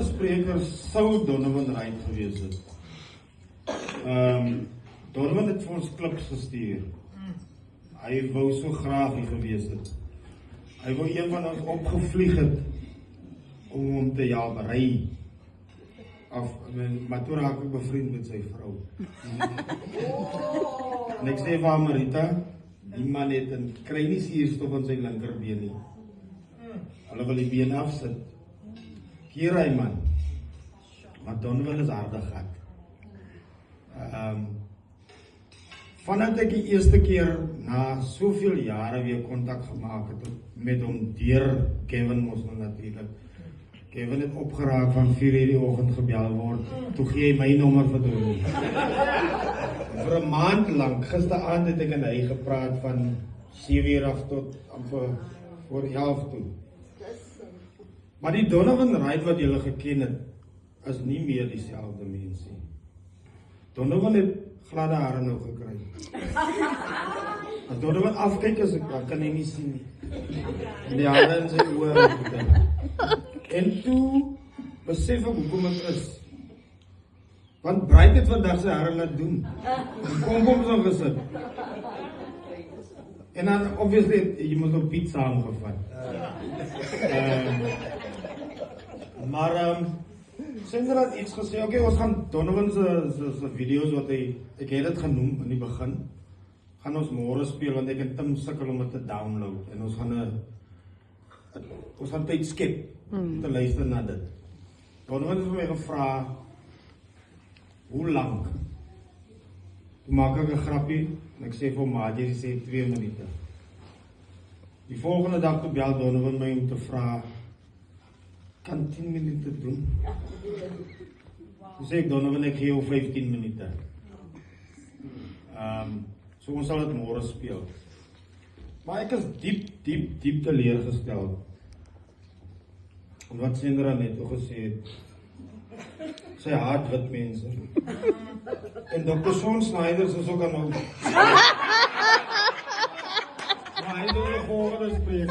Spreker sou Donovan Wright gewees het. Donovan het vir ons klips gestuur. Hy wou so graag hier gewees het. Hy wou een van ons opgevlieg het om hom te help ry. Maar toe raak ek bevriend met sy vrou. En ek sê vir Marita, die man het een kry nie suurstof in sy linkerbeen nie. Hulle wil die been afsit. Hier hy man, maar Donovan is aardig gat. Vanaf ek die eerste keer na soveel jare weer kontak gemaakt het met hom deur Kevin mos nou natuurlijk. Kevin het opgeraak van 4 uur die oggend gebel word, toe gee hy my nommer vir Donovan. Vir 'n maand lang, gisteraand het ek en hy gepraat van 7 uur af tot amper voor 11 toe. Maar die Donovan Wright wat julle geken het, is nie meer dieselfde mens nie. Donovan het gladde hare nou gekry. As Donovan afkyk as ek kan hy nie sien nie. En die hare in sy oë. En toe besef ek hoekom het is. Want Bright het vandag sy hare laat doen. Kom so gesit. En dan obviously jy moet op Piet saamgevat. Maar Sender het iets gesê, okay, ons gaan Donovan se video's wat ek het dit genoem in die begin, gaan ons môre speel, want ek en Tim sukkel om dit te download, en ons gaan tyd skep, te luister na dit. Donovan het vir my gevra, hoe lang? Toe maak ek 'n grappie, en ek sê vir hom, jy sê 2 minute. Die volgende dag toe bel Donovan my om te vra, kan 10 minute doen? Toe sê ek, Donovan, ek gee jou 15 minute. So ons sal het môre speel. Maar ek is diep teleurgestel. Wat Sandra net ook gesê het, sy haat wit mense. En Dr. Sean Snyder is ook aan ons. Maar hy wil die volgende spreek.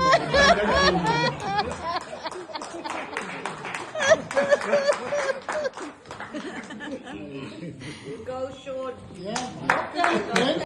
Go short. Yeah.